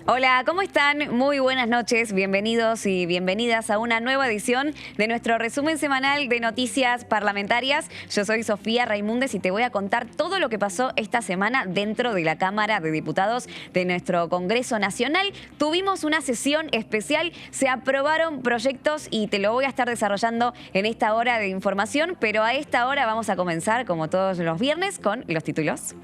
Hola, ¿cómo están? Muy buenas noches, bienvenidos y bienvenidas a una nueva edición de nuestro resumen semanal de noticias parlamentarias. Yo soy Sofía Raimundes y te voy a contar todo lo que pasó esta semana dentro de la Cámara de Diputados de nuestro Congreso Nacional. Tuvimos una sesión especial, se aprobaron proyectos y te lo voy a estar desarrollando en esta hora de información, pero a esta hora vamos a comenzar, como todos los viernes, con los títulos.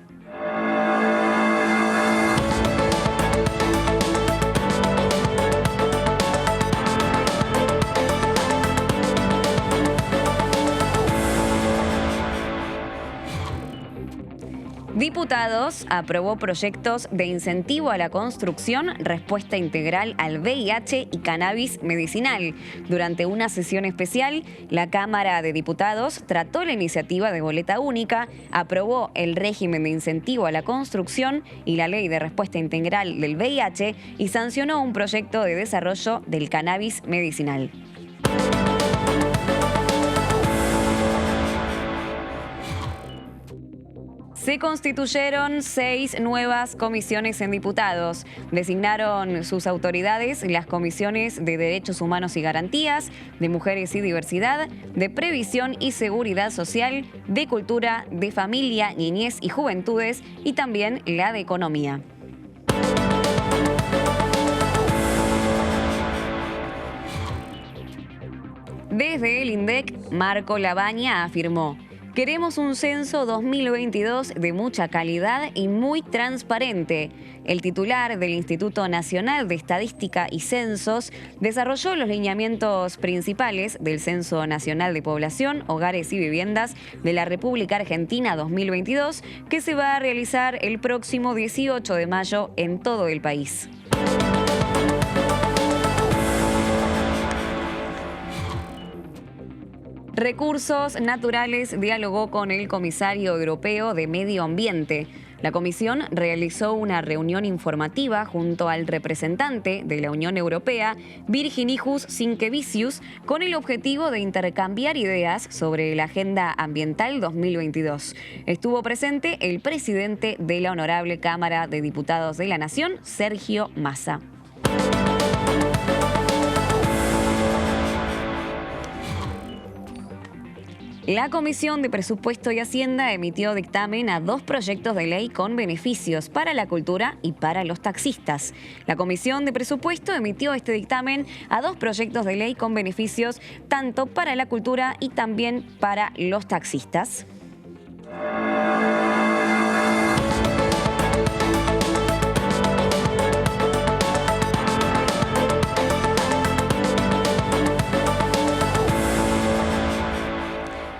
Diputados aprobó proyectos de incentivo a la construcción, respuesta integral al VIH y cannabis medicinal. Durante una sesión especial, la Cámara de Diputados trató la iniciativa de boleta única, aprobó el régimen de incentivo a la construcción y la ley de respuesta integral del VIH y sancionó un proyecto de desarrollo del cannabis medicinal. Se constituyeron 6 nuevas comisiones en diputados. Designaron sus autoridades las comisiones de Derechos Humanos y Garantías, de Mujeres y Diversidad, de Previsión y Seguridad Social, de Cultura, de Familia, Niñez y Juventudes y también la de Economía. Desde el INDEC, Marco Labaña afirmó: queremos un censo 2022 de mucha calidad y muy transparente. El titular del Instituto Nacional de Estadística y Censos desarrolló los lineamientos principales del Censo Nacional de Población, Hogares y Viviendas de la República Argentina 2022, que se va a realizar el próximo 18 de mayo en todo el país. Recursos Naturales dialogó con el comisario europeo de Medio Ambiente. La comisión realizó una reunión informativa junto al representante de la Unión Europea, Virginijus Sinkevicius, con el objetivo de intercambiar ideas sobre la Agenda Ambiental 2022. Estuvo presente el presidente de la Honorable Cámara de Diputados de la Nación, Sergio Massa. La Comisión de Presupuesto y Hacienda emitió dictamen a 2 proyectos de ley con beneficios para la cultura y para los taxistas. La Comisión de Presupuesto emitió este dictamen a 2 proyectos de ley con beneficios tanto para la cultura y también para los taxistas.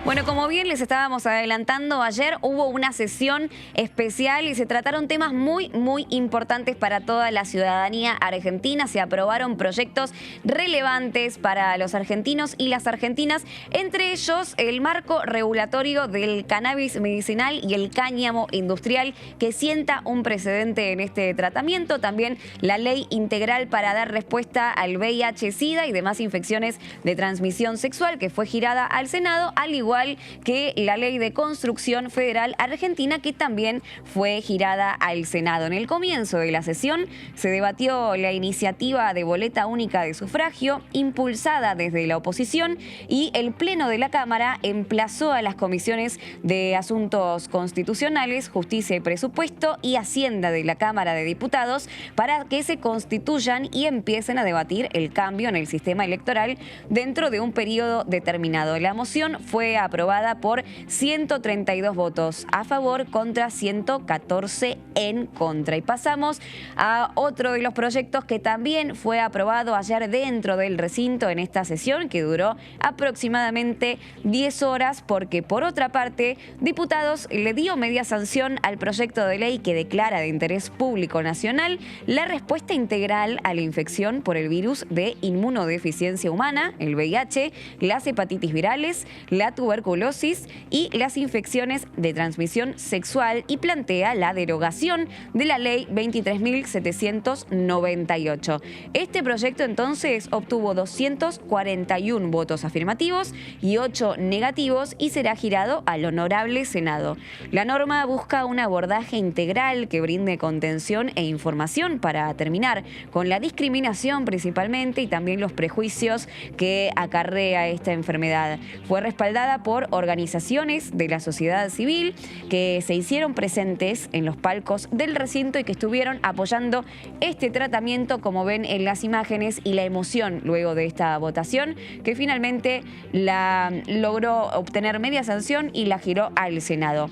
Bueno, como bien les estábamos adelantando, ayer hubo una sesión especial y se trataron temas muy importantes para toda la ciudadanía argentina. Se aprobaron proyectos relevantes para los argentinos y las argentinas, entre ellos el marco regulatorio del cannabis medicinal y el cáñamo industrial, que sienta un precedente en este tratamiento. También la ley integral para dar respuesta al VIH-Sida y demás infecciones de transmisión sexual, que fue girada al Senado, al igual que la ley de construcción federal argentina, que también fue girada al Senado. En el comienzo de la sesión se debatió la iniciativa de boleta única de sufragio impulsada desde la oposición y el Pleno de la Cámara emplazó a las comisiones de Asuntos Constitucionales, Justicia y Presupuesto y Hacienda de la Cámara de Diputados para que se constituyan y empiecen a debatir el cambio en el sistema electoral dentro de un periodo determinado. La moción fue aprobada por 132 votos a favor contra 114 en contra. Y pasamos a otro de los proyectos que también fue aprobado ayer dentro del recinto en esta sesión, que duró aproximadamente 10 horas, porque por otra parte, Diputados le dio media sanción al proyecto de ley que declara de interés público nacional la respuesta integral a la infección por el virus de inmunodeficiencia humana, el VIH, las hepatitis virales, la tuberculosis tuberculosis y las infecciones de transmisión sexual y plantea la derogación de la ley 23.798. Este proyecto entonces obtuvo 241 votos afirmativos y 8 negativos y será girado al Honorable Senado. La norma busca un abordaje integral que brinde contención e información para terminar con la discriminación principalmente y también los prejuicios que acarrea esta enfermedad. Fue respaldada por organizaciones de la sociedad civil que se hicieron presentes en los palcos del recinto y que estuvieron apoyando este tratamiento, como ven en las imágenes, y la emoción luego de esta votación que finalmente la logró obtener media sanción y la giró al Senado.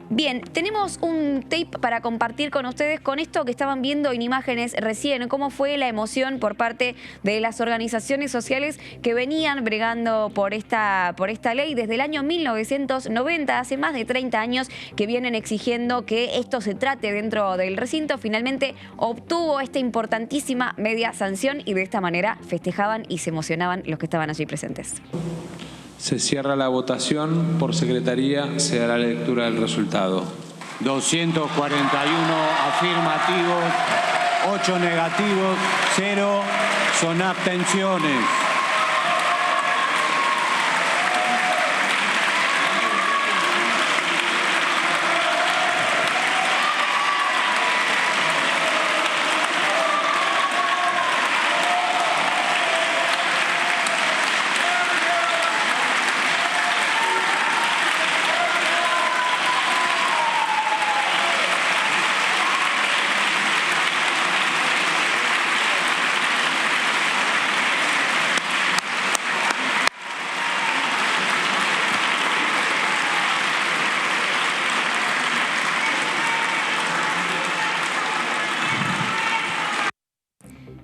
Bien, tenemos un tape para compartir con ustedes con esto que estaban viendo en imágenes recién, cómo fue la emoción por parte de las organizaciones sociales que venían bregando por esta ley desde el año 1990, hace más de 30 años que vienen exigiendo que esto se trate dentro del recinto. Finalmente obtuvo esta importantísima media sanción y de esta manera festejaban y se emocionaban los que estaban allí presentes. Se cierra la votación. Por secretaría se dará la lectura del resultado. 241 afirmativos, 8 negativos, 0 son abstenciones.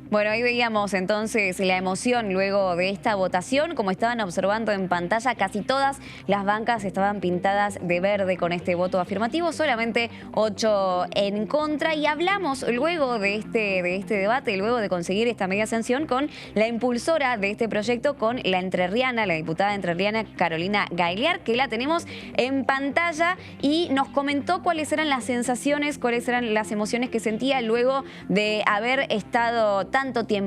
Bueno, ahí veíamos entonces la emoción luego de esta votación. Como estaban observando en pantalla, casi todas las bancas estaban pintadas de verde con este voto afirmativo, solamente 8 en contra. Y hablamos luego de este debate, luego de conseguir esta media sanción, con la impulsora de este proyecto, con la entrerriana, la diputada entrerriana Carolina Gagliar, que la tenemos en pantalla y nos comentó cuáles eran las sensaciones, cuáles eran las emociones que sentía luego de haber estado tanto tiempo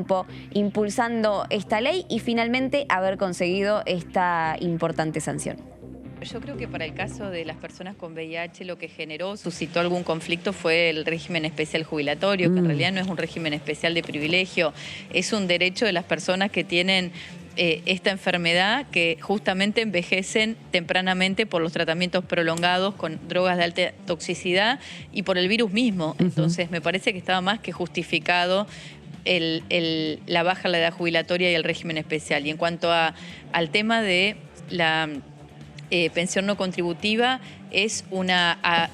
impulsando esta ley y finalmente haber conseguido esta importante sanción. Yo creo que para el caso de las personas con VIH lo que suscitó algún conflicto fue el régimen especial jubilatorio, que en realidad no es un régimen especial de privilegio, es un derecho de las personas que tienen esta enfermedad, que justamente envejecen tempranamente por los tratamientos prolongados con drogas de alta toxicidad y por el virus mismo. Entonces me parece que estaba más que justificado la baja en la edad jubilatoria y el régimen especial. Y en cuanto al tema de la pensión no contributiva, es una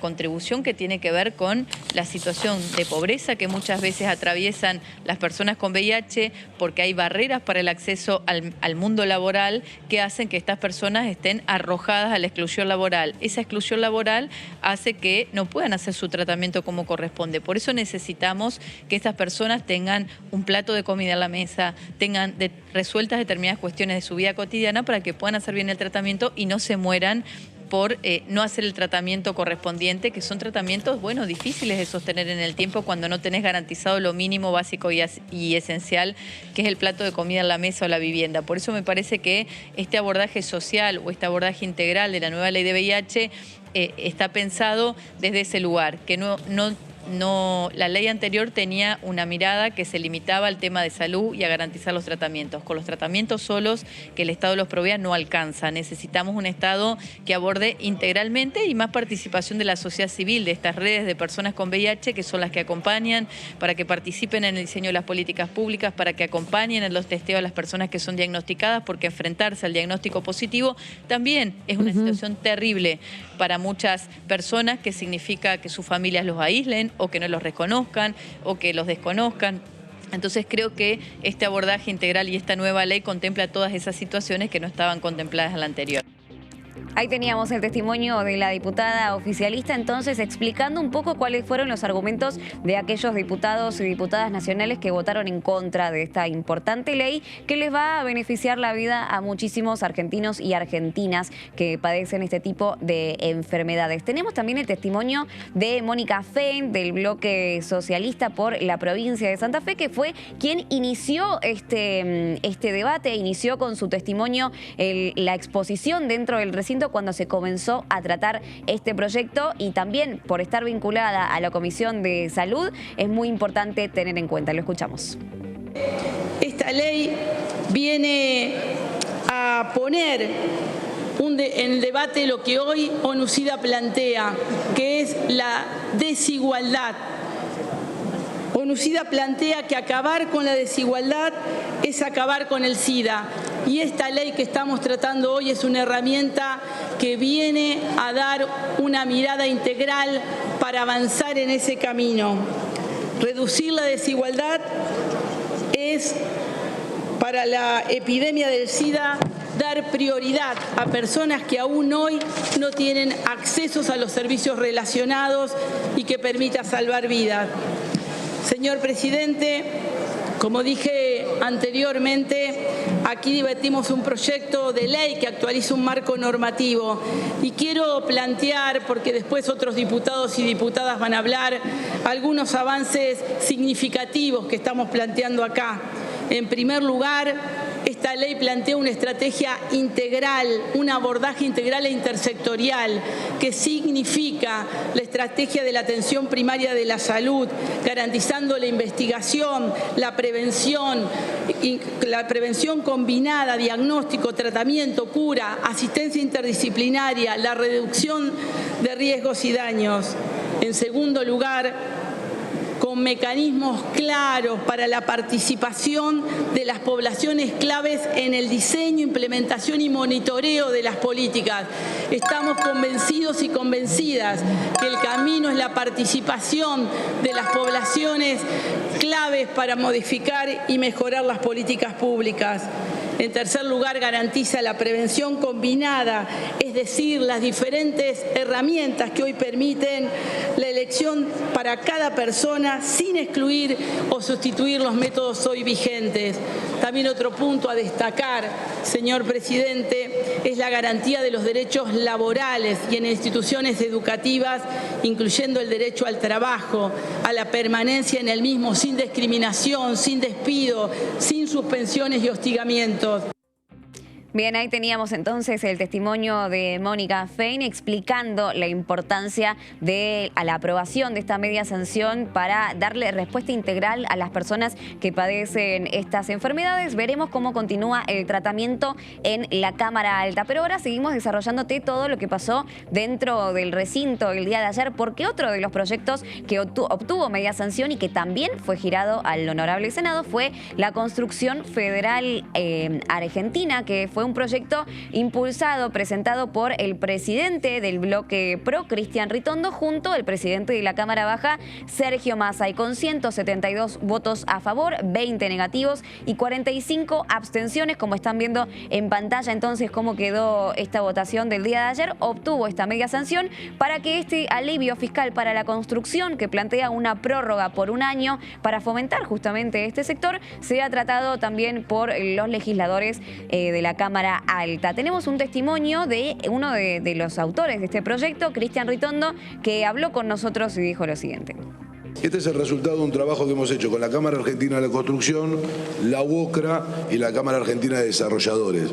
contribución que tiene que ver con la situación de pobreza que muchas veces atraviesan las personas con VIH, porque hay barreras para el acceso al mundo laboral que hacen que estas personas estén arrojadas a la exclusión laboral. Esa exclusión laboral hace que no puedan hacer su tratamiento como corresponde. Por eso necesitamos que estas personas tengan un plato de comida en la mesa, tengan resueltas determinadas cuestiones de su vida cotidiana para que puedan hacer bien el tratamiento y no se mueran por no hacer el tratamiento correspondiente, que son tratamientos, bueno, difíciles de sostener en el tiempo cuando no tenés garantizado lo mínimo básico y esencial, que es el plato de comida en la mesa o la vivienda. Por eso me parece que este abordaje social o este abordaje integral de la nueva ley de VIH está pensado desde ese lugar, que la ley anterior tenía una mirada que se limitaba al tema de salud y a garantizar los tratamientos. Con los tratamientos solos que el Estado los provea no alcanza. Necesitamos un Estado que aborde integralmente y más participación de la sociedad civil, de estas redes de personas con VIH, que son las que acompañan para que participen en el diseño de las políticas públicas, para que acompañen en los testeos a las personas que son diagnosticadas, porque enfrentarse al diagnóstico positivo también es una situación terrible para muchas personas, que significa que sus familias los aíslen, o que no los reconozcan, o que los desconozcan. Entonces creo que este abordaje integral y esta nueva ley contempla todas esas situaciones que no estaban contempladas en la anterior. Ahí teníamos el testimonio de la diputada oficialista, entonces explicando un poco cuáles fueron los argumentos de aquellos diputados y diputadas nacionales que votaron en contra de esta importante ley que les va a beneficiar la vida a muchísimos argentinos y argentinas que padecen este tipo de enfermedades. Tenemos también el testimonio de Mónica Fein, del bloque socialista por la provincia de Santa Fe, que fue quien inició este debate, inició con su testimonio la exposición dentro del recinto cuando se comenzó a tratar este proyecto, y también por estar vinculada a la Comisión de Salud es muy importante tener en cuenta. Lo escuchamos. Esta ley viene a poner en el debate lo que hoy ONU-SIDA plantea, que es la desigualdad. ONU-SIDA plantea que acabar con la desigualdad es acabar con el SIDA. Y esta ley que estamos tratando hoy es una herramienta que viene a dar una mirada integral para avanzar en ese camino. Reducir la desigualdad es, para la epidemia del SIDA, dar prioridad a personas que aún hoy no tienen accesos a los servicios relacionados y que permita salvar vidas. Señor presidente, como dije anteriormente, aquí debatimos un proyecto de ley que actualiza un marco normativo y quiero plantear, porque después otros diputados y diputadas van a hablar, algunos avances significativos que estamos planteando acá. En primer lugar, esta ley plantea una estrategia integral, un abordaje integral e intersectorial, que significa la estrategia de la atención primaria de la salud, garantizando la investigación, la prevención combinada, diagnóstico, tratamiento, cura, asistencia interdisciplinaria, la reducción de riesgos y daños. En segundo lugar, con mecanismos claros para la participación de las poblaciones claves en el diseño, implementación y monitoreo de las políticas. Estamos convencidos y convencidas que el camino es la participación de las poblaciones claves para modificar y mejorar las políticas públicas. En tercer lugar, garantiza la prevención combinada, es decir, las diferentes herramientas que hoy permiten la elección para cada persona sin excluir o sustituir los métodos hoy vigentes. También otro punto a destacar, señor presidente, es la garantía de los derechos laborales y en instituciones educativas, incluyendo el derecho al trabajo, a la permanencia en el mismo sin discriminación, sin despido, sin suspensiones y hostigamientos. Bien, ahí teníamos entonces el testimonio de Mónica Fein explicando la importancia de la aprobación de esta media sanción para darle respuesta integral a las personas que padecen estas enfermedades. Veremos cómo continúa el tratamiento en la Cámara Alta. Pero ahora seguimos desarrollándote todo lo que pasó dentro del recinto el día de ayer, porque otro de los proyectos que obtuvo media sanción y que también fue girado al Honorable Senado fue la construcción federal argentina, que fue un proyecto impulsado, presentado por el presidente del bloque PRO, Cristian Ritondo, junto al presidente de la Cámara Baja, Sergio Massa, y con 172 votos a favor, 20 negativos y 45 abstenciones, como están viendo en pantalla entonces cómo quedó esta votación del día de ayer. Obtuvo esta media sanción para que este alivio fiscal para la construcción, que plantea una prórroga por un año para fomentar justamente este sector, sea tratado también por los legisladores de la Cámara Alta. Tenemos un testimonio de uno de los autores de este proyecto, Cristian Ritondo, que habló con nosotros y dijo lo siguiente. Este es el resultado de un trabajo que hemos hecho con la Cámara Argentina de la Construcción, la UOCRA y la Cámara Argentina de Desarrolladores.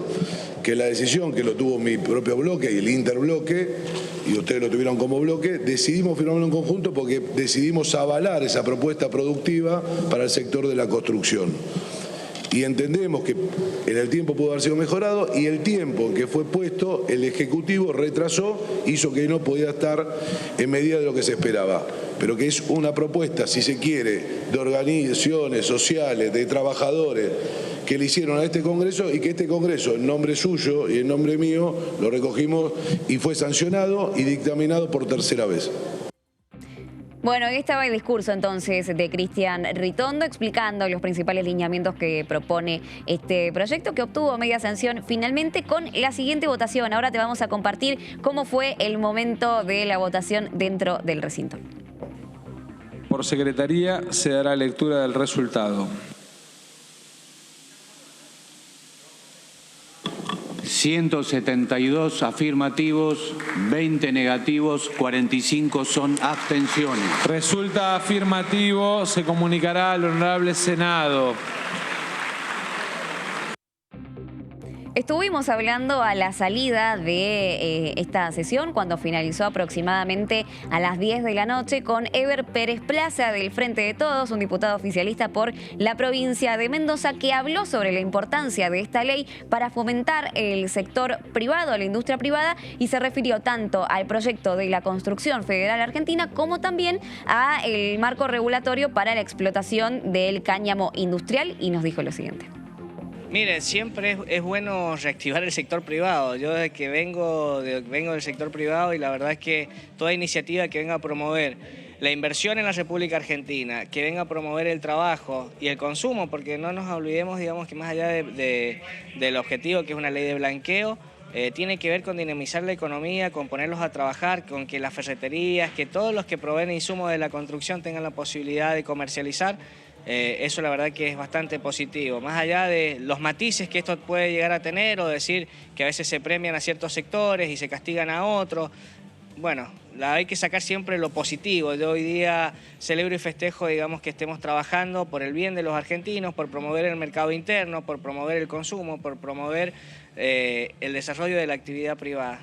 Que la decisión, que lo tuvo mi propio bloque y el interbloque, y ustedes lo tuvieron como bloque, decidimos firmarlo en conjunto porque decidimos avalar esa propuesta productiva para el sector de la construcción. Y entendemos que en el tiempo pudo haber sido mejorado, y el tiempo en que fue puesto el Ejecutivo retrasó, hizo que no podía estar en medida de lo que se esperaba. Pero que es una propuesta, si se quiere, de organizaciones sociales, de trabajadores, que le hicieron a este Congreso, y que este Congreso, en nombre suyo y en nombre mío, lo recogimos y fue sancionado y dictaminado por tercera vez. Bueno, ahí estaba el discurso entonces de Cristian Ritondo explicando los principales lineamientos que propone este proyecto que obtuvo media sanción finalmente con la siguiente votación. Ahora te vamos a compartir cómo fue el momento de la votación dentro del recinto. Por secretaría se dará lectura del resultado. 172 afirmativos, 20 negativos, 45 son abstenciones. Resulta afirmativo, se comunicará al Honorable Senado. Estuvimos hablando a la salida de esta sesión, cuando finalizó aproximadamente a las 10 de la noche, con Eber Pérez Plaza del Frente de Todos, un diputado oficialista por la provincia de Mendoza, que habló sobre la importancia de esta ley para fomentar el sector privado, la industria privada, y se refirió tanto al proyecto de la construcción federal argentina como también al marco regulatorio para la explotación del cáñamo industrial, y nos dijo lo siguiente. Mire, siempre es bueno reactivar el sector privado. Yo desde que vengo del sector privado, y la verdad es que toda iniciativa que venga a promover la inversión en la República Argentina, que venga a promover el trabajo y el consumo, porque no nos olvidemos, digamos, que más allá del objetivo, que es una ley de blanqueo, tiene que ver con dinamizar la economía, con ponerlos a trabajar, con que las ferreterías, que todos los que proveen insumos de la construcción tengan la posibilidad de comercializar. Eso la verdad que es bastante positivo. Más allá de los matices que esto puede llegar a tener, o decir que a veces se premian a ciertos sectores y se castigan a otros, bueno, hay que sacar siempre lo positivo. Yo hoy día celebro y festejo, digamos, que estemos trabajando por el bien de los argentinos, por promover el mercado interno, por promover el consumo, por promover el desarrollo de la actividad privada.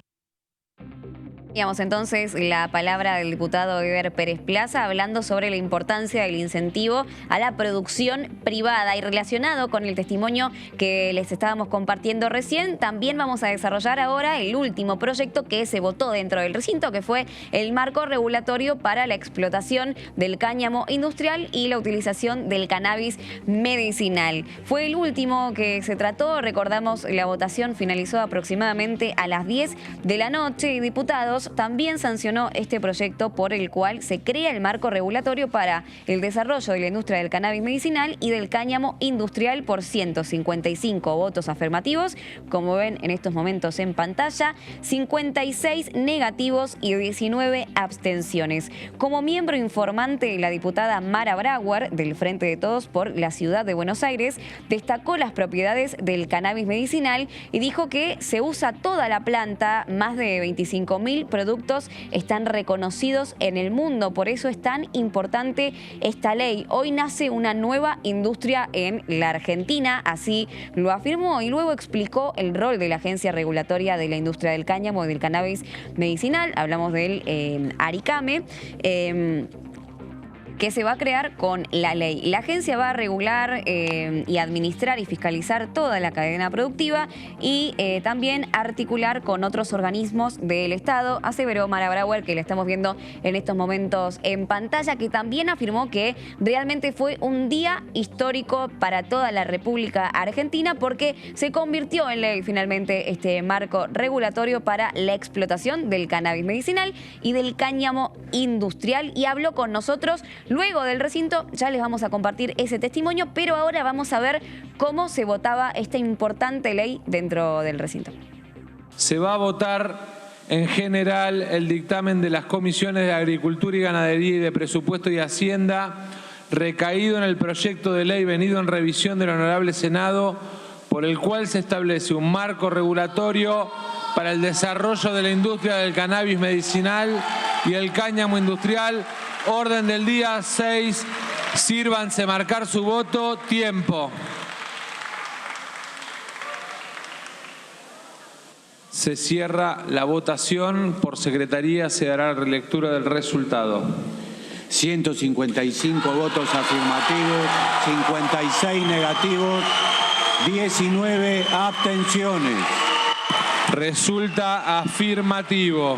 Teníamos entonces la palabra del diputado Eber Pérez Plaza hablando sobre la importancia del incentivo a la producción privada, y relacionado con el testimonio que les estábamos compartiendo recién, también vamos a desarrollar ahora el último proyecto que se votó dentro del recinto, que fue el marco regulatorio para la explotación del cáñamo industrial y la utilización del cannabis medicinal. Fue el último que se trató. Recordamos, la votación finalizó aproximadamente a las 10 de la noche y diputados también sancionó este proyecto por el cual se crea el marco regulatorio para el desarrollo de la industria del cannabis medicinal y del cáñamo industrial por 155 votos afirmativos, como ven en estos momentos en pantalla, 56 negativos y 19 abstenciones. Como miembro informante, la diputada Mara Brauer, del Frente de Todos por la Ciudad de Buenos Aires, destacó las propiedades del cannabis medicinal y dijo que se usa toda la planta, más de 25.000 productos están reconocidos en el mundo. Por eso es tan importante esta ley. Hoy nace una nueva industria en la Argentina, así lo afirmó, y luego explicó el rol de la Agencia Regulatoria de la Industria del Cáñamo y del Cannabis Medicinal. Hablamos del ARICAME. Que se va a crear con la ley. La agencia va a regular y administrar y fiscalizar toda la cadena productiva y también articular con otros organismos del Estado, aseveró Mara Brauer, que la estamos viendo en estos momentos en pantalla, que también afirmó que realmente fue un día histórico para toda la República Argentina, porque se convirtió en ley finalmente este marco regulatorio para la explotación del cannabis medicinal y del cáñamo industrial, y habló con nosotros. Luego del recinto ya les vamos a compartir ese testimonio, pero ahora vamos a ver cómo se votaba esta importante ley dentro del recinto. Se va a votar en general el dictamen de las comisiones de Agricultura y Ganadería y de Presupuesto y Hacienda, recaído en el proyecto de ley venido en revisión del Honorable Senado, por el cual se establece un marco regulatorio para el desarrollo de la industria del cannabis medicinal y el cáñamo industrial. Orden del día 6. Sírvanse marcar su voto. Tiempo. Se cierra la votación. Por secretaría se dará la relectura del resultado. 155 votos afirmativos, 56 negativos, 19 abstenciones. Resulta afirmativo.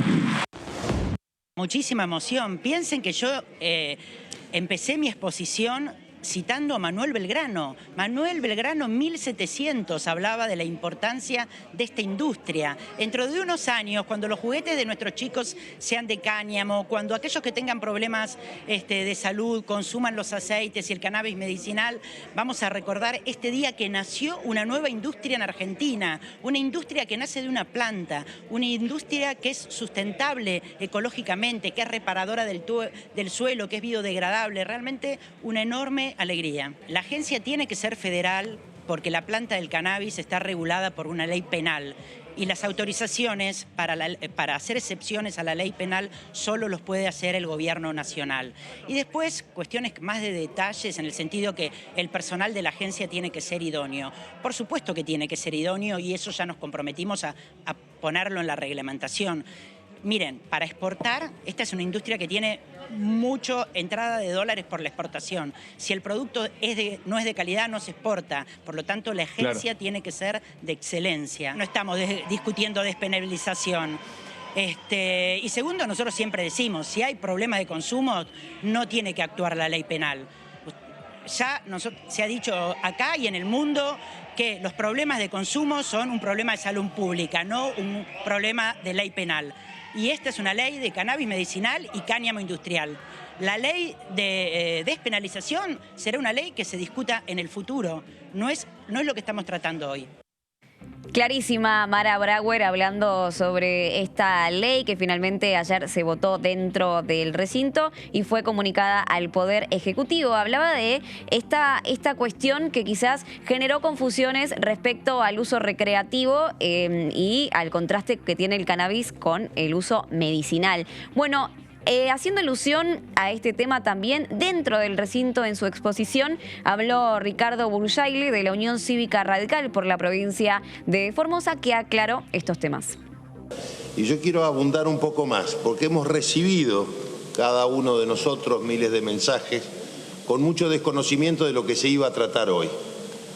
Muchísima emoción. Piensen que yo empecé mi exposición citando a Manuel Belgrano. Manuel Belgrano en 1700 hablaba de la importancia de esta industria. Dentro de unos años, cuando los juguetes de nuestros chicos sean de cáñamo, cuando aquellos que tengan problemas de salud consuman los aceites y el cannabis medicinal, vamos a recordar este día que nació una nueva industria en Argentina, una industria que nace de una planta, una industria que es sustentable ecológicamente, que es reparadora del suelo, que es biodegradable, realmente una enorme alegría. La agencia tiene que ser federal porque la planta del cannabis está regulada por una ley penal y las autorizaciones para hacer excepciones a la ley penal solo los puede hacer el gobierno nacional. Y después, cuestiones más de detalles en el sentido que el personal de la agencia tiene que ser idóneo. Por supuesto que tiene que ser idóneo y eso ya nos comprometimos a ponerlo en la reglamentación. Miren, para exportar, esta es una industria que tiene mucha entrada de dólares por la exportación. Si el producto no es de calidad, no se exporta. Por lo tanto, la agencia tiene que ser de excelencia. No estamos discutiendo despenalización. Y segundo, nosotros siempre decimos, si hay problemas de consumo, no tiene que actuar la ley penal. Ya se ha dicho acá y en el mundo que los problemas de consumo son un problema de salud pública, no un problema de ley penal. Y esta es una ley de cannabis medicinal y cáñamo industrial. La ley de despenalización será una ley que se discuta en el futuro. No es lo que estamos tratando hoy. Clarísima Mara Brauer hablando sobre esta ley que finalmente ayer se votó dentro del recinto y fue comunicada al Poder Ejecutivo. Hablaba de esta cuestión que quizás generó confusiones respecto al uso recreativo y al contraste que tiene el cannabis con el uso medicinal. Bueno, haciendo alusión a este tema también, dentro del recinto en su exposición, habló Ricardo Burjaili de la Unión Cívica Radical por la provincia de Formosa, que aclaró estos temas. Y yo quiero abundar un poco más, porque hemos recibido cada uno de nosotros miles de mensajes con mucho desconocimiento de lo que se iba a tratar hoy.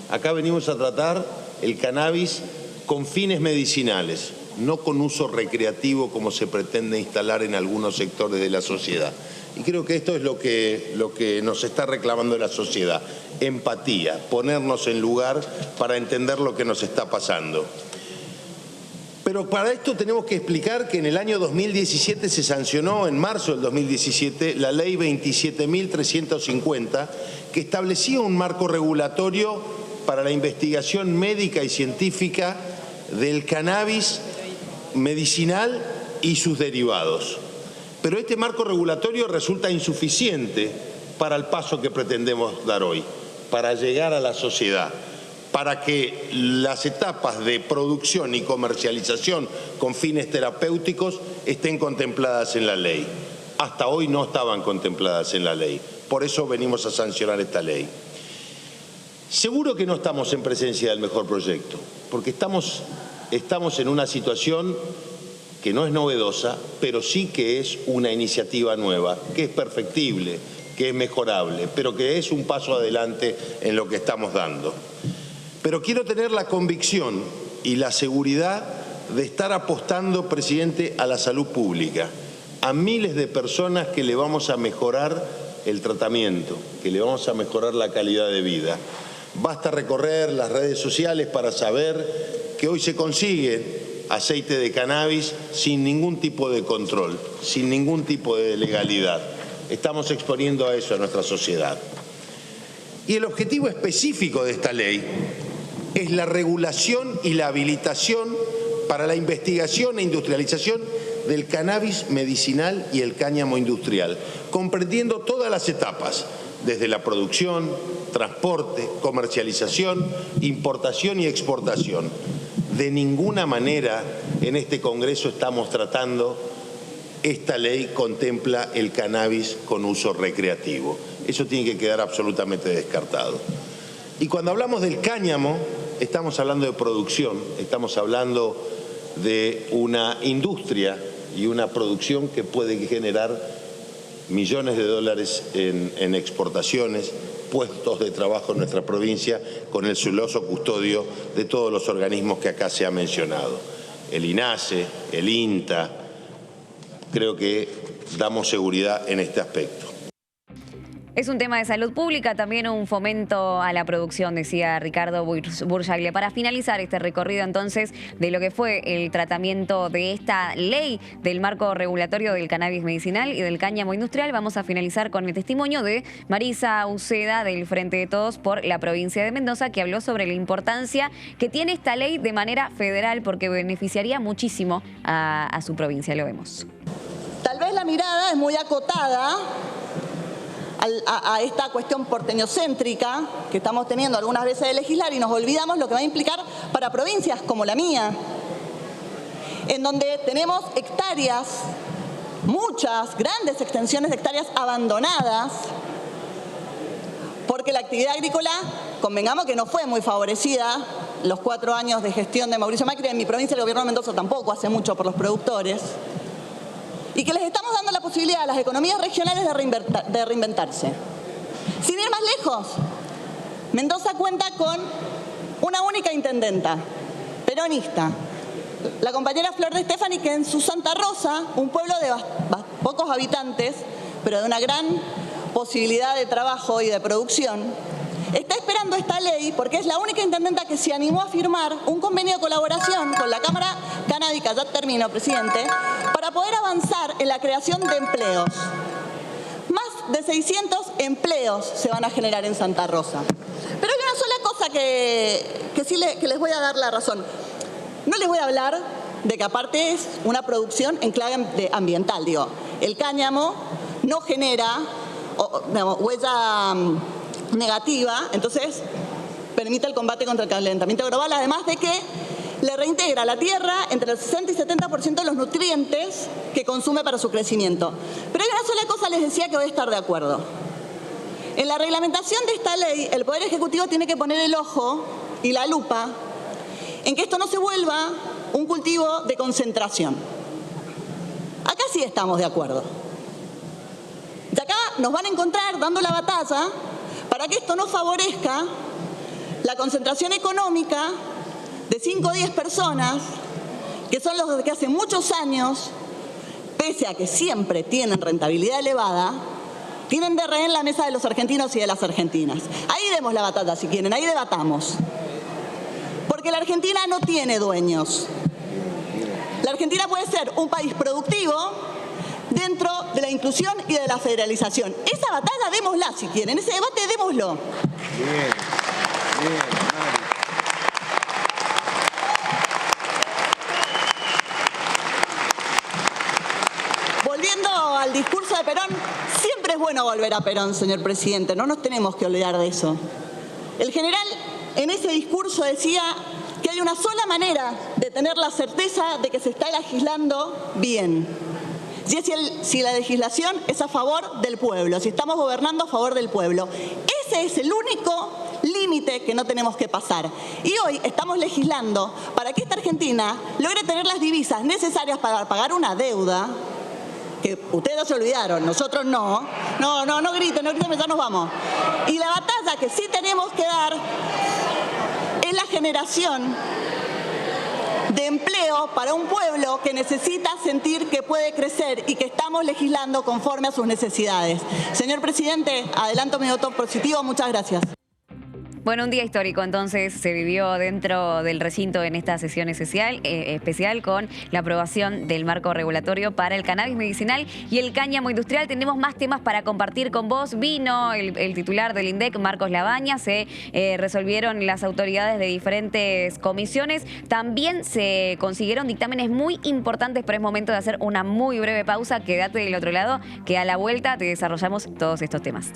Acá venimos a tratar el cannabis con fines medicinales, no con uso recreativo como se pretende instalar en algunos sectores de la sociedad. Y creo que esto es lo que nos está reclamando la sociedad, empatía, ponernos en lugar para entender lo que nos está pasando. Pero para esto tenemos que explicar que en el año 2017 se sancionó, en marzo del 2017, la ley 27.350, que establecía un marco regulatorio para la investigación médica y científica del cannabis medicinal y sus derivados. Pero este marco regulatorio resulta insuficiente para el paso que pretendemos dar hoy, para llegar a la sociedad, para que las etapas de producción y comercialización con fines terapéuticos estén contempladas en la ley. Hasta hoy no estaban contempladas en la ley, por eso venimos a sancionar esta ley. Seguro que no estamos en presencia del mejor proyecto, porque estamos en una situación que no es novedosa, pero sí que es una iniciativa nueva, que es perfectible, que es mejorable, pero que es un paso adelante en lo que estamos dando. Pero quiero tener la convicción y la seguridad de estar apostando, presidente, a la salud pública, a miles de personas que le vamos a mejorar el tratamiento, que le vamos a mejorar la calidad de vida. Basta recorrer las redes sociales para saber que hoy se consigue aceite de cannabis sin ningún tipo de control, sin ningún tipo de legalidad. Estamos exponiendo a eso a nuestra sociedad. Y el objetivo específico de esta ley es la regulación y la habilitación para la investigación e industrialización del cannabis medicinal y el cáñamo industrial, comprendiendo todas las etapas, desde la producción, transporte, comercialización, importación y exportación. De ninguna manera en este Congreso estamos tratando, esta ley contempla el cannabis con uso recreativo. Eso tiene que quedar absolutamente descartado. Y cuando hablamos del cáñamo, estamos hablando de producción, estamos hablando de una industria y una producción que puede generar millones de dólares en exportaciones, puestos de trabajo en nuestra provincia con el celoso custodio de todos los organismos que acá se ha mencionado. El INASE, el INTA, creo que damos seguridad en este aspecto. Es un tema de salud pública, también un fomento a la producción, decía Ricardo Burjaglia. Para finalizar este recorrido entonces de lo que fue el tratamiento de esta ley del marco regulatorio del cannabis medicinal y del cáñamo industrial, vamos a finalizar con el testimonio de Marisa Uceda del Frente de Todos por la provincia de Mendoza, que habló sobre la importancia que tiene esta ley de manera federal porque beneficiaría muchísimo a su provincia. Lo vemos. Tal vez la mirada es muy acotada a esta cuestión porteñocéntrica que estamos teniendo algunas veces de legislar y nos olvidamos lo que va a implicar para provincias como la mía, en donde tenemos hectáreas, muchas, grandes extensiones de hectáreas abandonadas, porque la actividad agrícola, convengamos que no fue muy favorecida los 4 años de gestión de Mauricio Macri. En mi provincia el gobierno de Mendoza tampoco hace mucho por los productores. Y que les estamos dando la posibilidad a las economías regionales de reinventarse. Sin ir más lejos, Mendoza cuenta con una única intendenta, peronista, la compañera Flor de Stefani, que en su Santa Rosa, un pueblo de pocos habitantes, pero de una gran posibilidad de trabajo y de producción, está esperando esta ley porque es la única intendenta que se animó a firmar un convenio de colaboración con la Cámara Canábica, ya termino, presidente, para poder avanzar en la creación de empleos. Más de 600 empleos se van a generar en Santa Rosa. Pero hay una sola cosa que les voy a dar la razón. No les voy a hablar de que aparte es una producción en clave ambiental. Digo, el cáñamo no genera huella negativa, entonces permite el combate contra el calentamiento global, además de que le reintegra a la tierra entre el 60 y 70% de los nutrientes que consume para su crecimiento. Pero hay una sola cosa, les decía, que voy a estar de acuerdo. En la reglamentación de esta ley, el Poder Ejecutivo tiene que poner el ojo y la lupa en que esto no se vuelva un cultivo de concentración. Acá sí estamos de acuerdo. Y acá nos van a encontrar dando la batalla para que esto no favorezca la concentración económica de 5 o 10 personas, que son los que hace muchos años, pese a que siempre tienen rentabilidad elevada, tienen de rehén la mesa de los argentinos y de las argentinas. Ahí demos la batalla si quieren, ahí debatamos. Porque la Argentina no tiene dueños. La Argentina puede ser un país productivo dentro de la inclusión y de la federalización. Esa batalla démosla si quieren, ese debate démoslo. Bien, bien, Mari. Volviendo al discurso de Perón, siempre es bueno volver a Perón, señor presidente, no nos tenemos que olvidar de eso. El general en ese discurso decía que hay una sola manera de tener la certeza de que se está legislando bien. Si la legislación es a favor del pueblo, si estamos gobernando a favor del pueblo. Ese es el único límite que no tenemos que pasar. Y hoy estamos legislando para que esta Argentina logre tener las divisas necesarias para pagar una deuda, que ustedes no se olvidaron, nosotros no. No griten, ya nos vamos. Y la batalla que sí tenemos que dar es la generación de empleo para un pueblo que necesita sentir que puede crecer y que estamos legislando conforme a sus necesidades. Señor presidente, adelanto mi voto positivo. Muchas gracias. Bueno, un día histórico entonces se vivió dentro del recinto en esta sesión especial con la aprobación del marco regulatorio para el cannabis medicinal y el cáñamo industrial. Tenemos más temas para compartir con vos. Vino el titular del INDEC, Marcos Labaña. Se resolvieron las autoridades de diferentes comisiones. También se consiguieron dictámenes muy importantes, pero es momento de hacer una muy breve pausa. Quédate del otro lado, que a la vuelta te desarrollamos todos estos temas.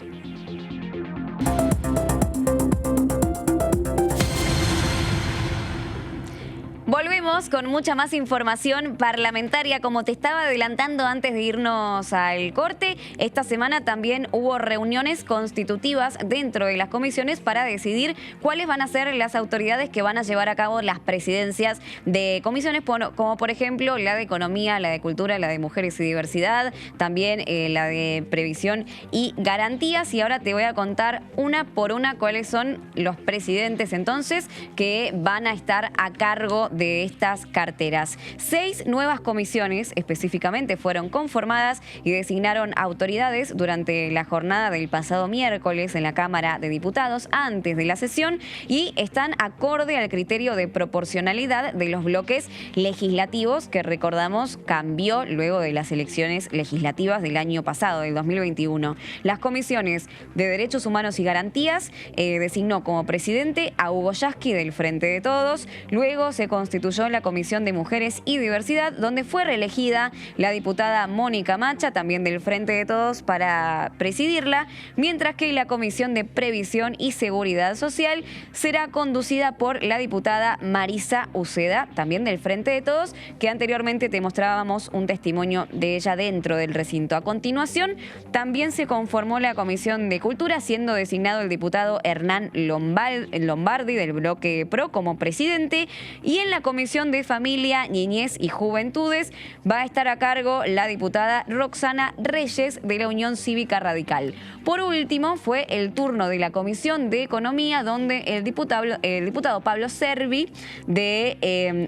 Volvemos con mucha más información parlamentaria. Como te estaba adelantando antes de irnos al corte, esta semana también hubo reuniones constitutivas dentro de las comisiones para decidir cuáles van a ser las autoridades que van a llevar a cabo las presidencias de comisiones, como por ejemplo la de Economía, la de Cultura, la de Mujeres y Diversidad, también la de Previsión y Garantías. Y ahora te voy a contar una por una cuáles son los presidentes entonces que van a estar a cargo de de estas carteras. 6 nuevas comisiones específicamente fueron conformadas y designaron autoridades durante la jornada del pasado miércoles en la Cámara de Diputados antes de la sesión y están acorde al criterio de proporcionalidad de los bloques legislativos que, recordamos, cambió luego de las elecciones legislativas del año pasado, del 2021. Las comisiones de Derechos Humanos y Garantías designó como presidente a Hugo Yasky del Frente de Todos. Luego se constituyó la Comisión de Mujeres y Diversidad, donde fue reelegida la diputada Mónica Macha, también del Frente de Todos, para presidirla, mientras que la Comisión de Previsión y Seguridad Social será conducida por la diputada Marisa Uceda, también del Frente de Todos, que anteriormente te mostrábamos un testimonio de ella dentro del recinto. A continuación, también se conformó la Comisión de Cultura, siendo designado el diputado Hernán Lombardi del Bloque PRO como presidente, y en la Comisión de Familia, Niñez y Juventudes va a estar a cargo la diputada Roxana Reyes de la Unión Cívica Radical. Por último, fue el turno de la Comisión de Economía, donde el diputado Pablo Servi de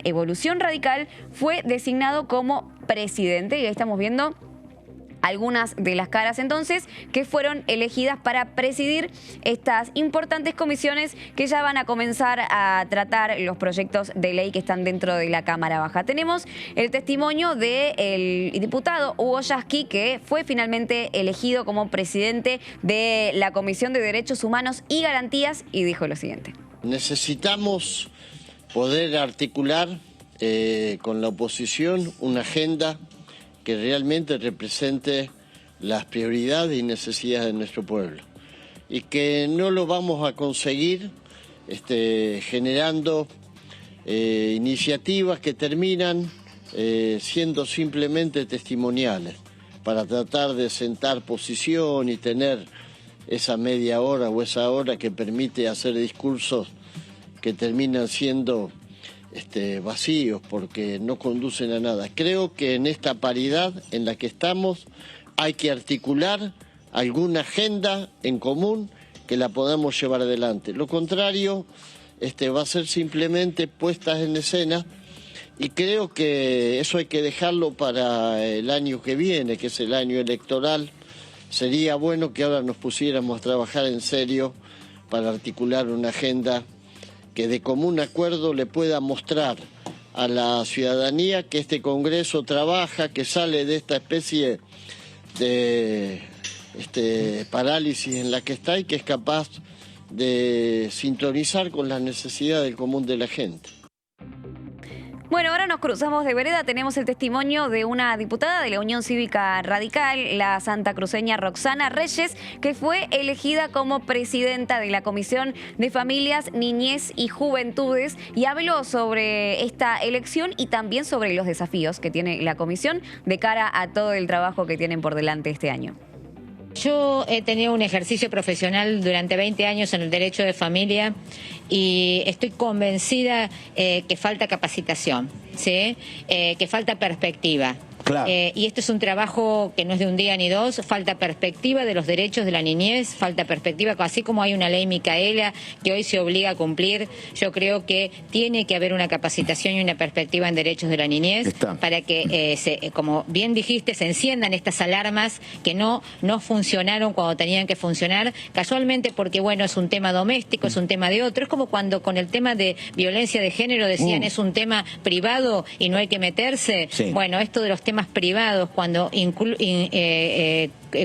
Evolución Radical fue designado como presidente, y ahí estamos viendo algunas de las caras entonces que fueron elegidas para presidir estas importantes comisiones que ya van a comenzar a tratar los proyectos de ley que están dentro de la Cámara Baja. Tenemos el testimonio del diputado Hugo Yasky, que fue finalmente elegido como presidente de la Comisión de Derechos Humanos y Garantías, y dijo lo siguiente. Necesitamos poder articular con la oposición una agenda que realmente represente las prioridades y necesidades de nuestro pueblo, y que no lo vamos a conseguir generando iniciativas que terminan siendo simplemente testimoniales para tratar de sentar posición y tener esa media hora o esa hora que permite hacer discursos que terminan siendo vacíos porque no conducen a nada. Creo que en esta paridad en la que estamos hay que articular alguna agenda en común que la podamos llevar adelante. Lo contrario va a ser simplemente puestas en escena, y creo que eso hay que dejarlo para el año que viene, que es el año electoral. Sería bueno que ahora nos pusiéramos a trabajar en serio para articular una agenda que de común acuerdo le pueda mostrar a la ciudadanía que este Congreso trabaja, que sale de esta especie de parálisis en la que está y que es capaz de sintonizar con las necesidades del común de la gente. Bueno, ahora nos cruzamos de vereda. Tenemos el testimonio de una diputada de la Unión Cívica Radical, la santacruceña Roxana Reyes, que fue elegida como presidenta de la Comisión de Familias, Niñez y Juventudes, y habló sobre esta elección y también sobre los desafíos que tiene la comisión de cara a todo el trabajo que tienen por delante este año. Yo he tenido un ejercicio profesional durante 20 años en el derecho de familia y estoy convencida que falta capacitación, ¿sí? Que falta perspectiva. Claro. Y esto es un trabajo que no es de un día ni dos, falta perspectiva de los derechos de la niñez, falta perspectiva, así como hay una ley Micaela que hoy se obliga a cumplir, yo creo que tiene que haber una capacitación y una perspectiva en derechos de la niñez para que, como bien dijiste, se enciendan estas alarmas que no funcionaron cuando tenían que funcionar, casualmente porque, bueno, es un tema doméstico, es un tema de otro, es como cuando con el tema de violencia de género decían es un tema privado y no hay que meterse. Sí. Bueno, esto de los temas privados, cuando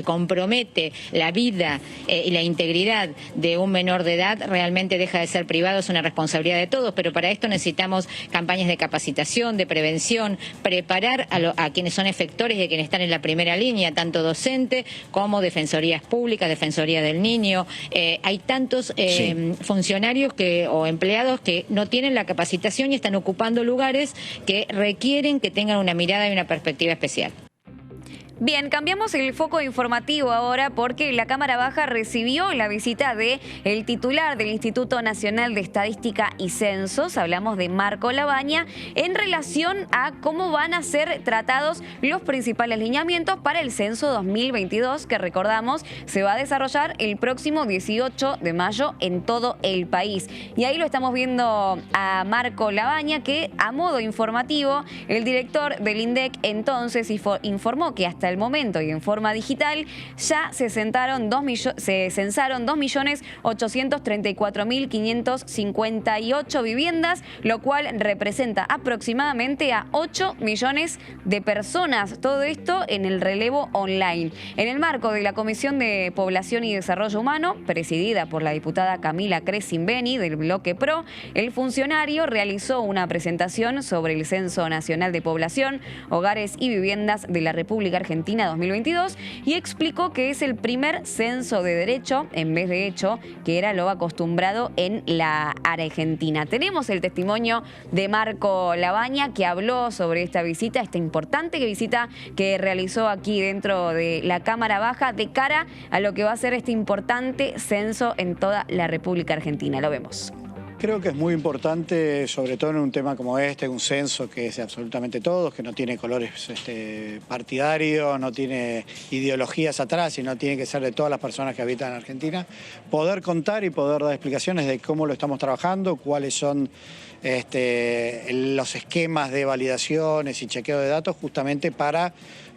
compromete la vida y la integridad de un menor de edad, realmente deja de ser privado, es una responsabilidad de todos, pero para esto necesitamos campañas de capacitación, de prevención, preparar a quienes son efectores y a quienes están en la primera línea, tanto docente como defensorías públicas, defensoría del niño. Hay tantos funcionarios o empleados que no tienen la capacitación y están ocupando lugares que requieren que tengan una mirada y una perspectiva especial. Bien, cambiamos el foco informativo ahora porque la Cámara Baja recibió la visita del titular del Instituto Nacional de Estadística y Censos, hablamos de Marco Labaña, en relación a cómo van a ser tratados los principales lineamientos para el censo 2022, que recordamos se va a desarrollar el próximo 18 de mayo en todo el país. Y ahí lo estamos viendo a Marco Labaña, que a modo informativo, el director del INDEC entonces informó que hasta el momento y en forma digital ya se censaron 2.834.558 viviendas, lo cual representa aproximadamente a 8 millones de personas. Todo esto en el relevo online. En el marco de la Comisión de Población y Desarrollo Humano, presidida por la diputada Camila Crescimbeni del Bloque PRO, el funcionario realizó una presentación sobre el Censo Nacional de Población, Hogares y Viviendas de la República Argentina 2022 y explicó que es el primer censo de derecho en vez de hecho, que era lo acostumbrado en la Argentina. Tenemos el testimonio de Marco Labaña, que habló sobre esta visita, esta importante visita que realizó aquí dentro de la Cámara Baja de cara a lo que va a ser este importante censo en toda la República Argentina. Lo vemos. Creo que es muy importante, sobre todo en un tema como este, un censo que es de absolutamente todos, que no tiene colores partidarios, no tiene ideologías atrás, sino tiene que ser de todas las personas que habitan en Argentina, poder contar y poder dar explicaciones de cómo lo estamos trabajando, cuáles son los esquemas de validaciones y chequeo de datos, justamente para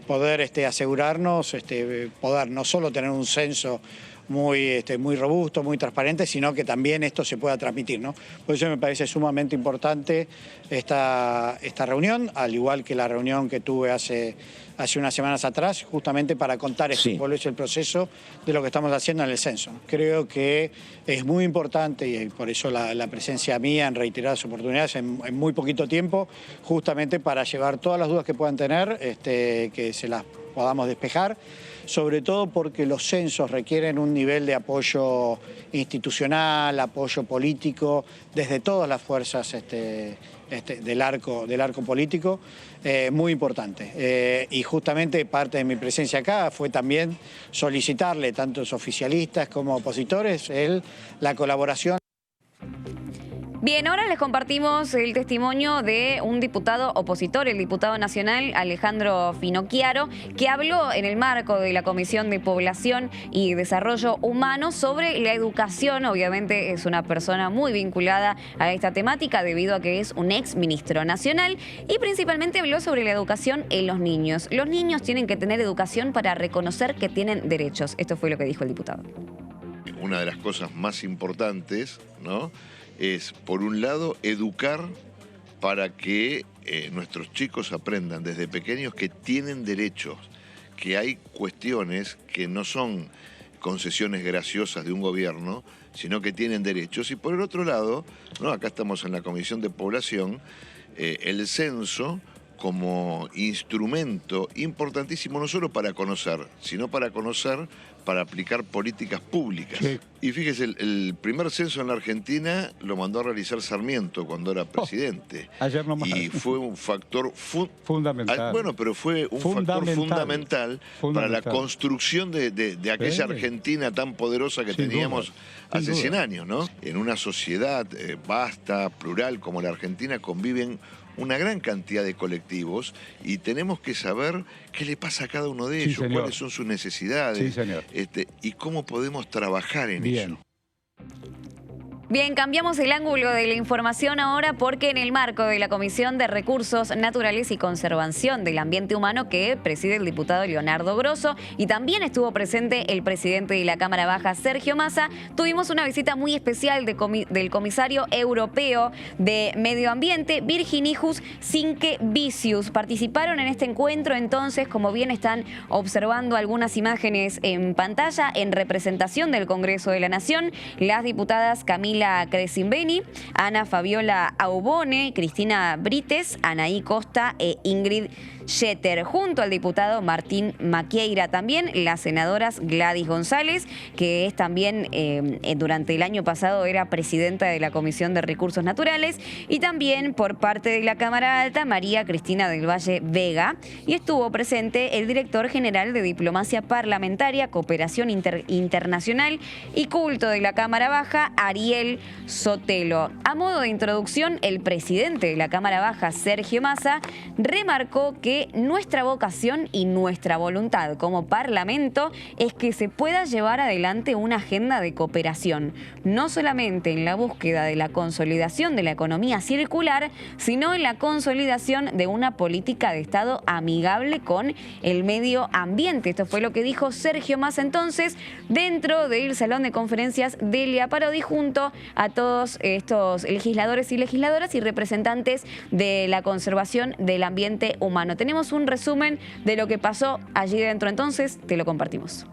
poder asegurarnos, poder no solo tener un censo muy robusto, muy transparente, sino que también esto se pueda transmitir, ¿no? Por eso me parece sumamente importante esta reunión, al igual que la reunión que tuve hace unas semanas atrás, justamente para contar cuál es el proceso de lo que estamos haciendo en el censo. Creo que es muy importante, y por eso la presencia mía en reiteradas oportunidades en muy poquito tiempo, justamente para llevar todas las dudas que puedan tener, que se las podamos despejar, sobre todo porque los censos requieren un nivel de apoyo institucional, apoyo político, desde todas las fuerzas del arco político, muy importante. Y justamente parte de mi presencia acá fue también solicitarle, tanto a los oficialistas como opositores, la colaboración. Bien, ahora les compartimos el testimonio de un diputado opositor, el diputado nacional Alejandro Finocchiaro, que habló en el marco de la Comisión de Población y Desarrollo Humano sobre la educación. Obviamente es una persona muy vinculada a esta temática debido a que es un ex ministro nacional y principalmente habló sobre la educación en los niños. Los niños tienen que tener educación para reconocer que tienen derechos. Esto fue lo que dijo el diputado. Una de las cosas más importantes, ¿no?, es, por un lado, educar para que nuestros chicos aprendan desde pequeños que tienen derechos, que hay cuestiones que no son concesiones graciosas de un gobierno, sino que tienen derechos. Y por el otro lado, ¿no?, acá estamos en la Comisión de Población, el censo como instrumento importantísimo no solo para conocer, sino para aplicar políticas públicas. Sí. Y fíjese, el primer censo en la Argentina lo mandó a realizar Sarmiento cuando era presidente. Ayer nomás. Y fue un factor fundamental. Bueno, pero fue un factor fundamental para la construcción de aquella Argentina tan poderosa que teníamos hace 100 años, ¿no? En una sociedad vasta, plural como la Argentina, conviven una gran cantidad de colectivos y tenemos que saber qué le pasa a cada uno de ellos, cuáles son sus necesidades, y cómo podemos trabajar en eso. Bien, cambiamos el ángulo de la información ahora porque en el marco de la Comisión de Recursos Naturales y Conservación del Ambiente Humano que preside el diputado Leonardo Grosso y también estuvo presente el presidente de la Cámara Baja, Sergio Massa, tuvimos una visita muy especial del comisario europeo de Medio Ambiente, Virginijus Sinkevicius. Participaron en este encuentro entonces, como bien están observando algunas imágenes en pantalla, en representación del Congreso de la Nación, las diputadas Camila Daniela Crescimbeni, Ana Fabiola Aubone, Cristina Brites, Anaí Costa e Ingrid Jeter, junto al diputado Martín Maquieira. También las senadoras Gladys González, que es también durante el año pasado era presidenta de la Comisión de Recursos Naturales, y también por parte de la Cámara Alta, María Cristina del Valle Vega, y estuvo presente el director general de Diplomacia Parlamentaria, Cooperación Internacional y Culto de la Cámara Baja, Ariel Sotelo. A modo de introducción, el presidente de la Cámara Baja, Sergio Massa, remarcó que nuestra vocación y nuestra voluntad como Parlamento es que se pueda llevar adelante una agenda de cooperación, no solamente en la búsqueda de la consolidación de la economía circular, sino en la consolidación de una política de Estado amigable con el medio ambiente. Esto fue lo que dijo Sergio Massa entonces dentro del Salón de Conferencias Delia Parodi, junto a todos estos legisladores y legisladoras y representantes de la conservación del ambiente humano. Tenemos un resumen de lo que pasó allí dentro, entonces te lo compartimos.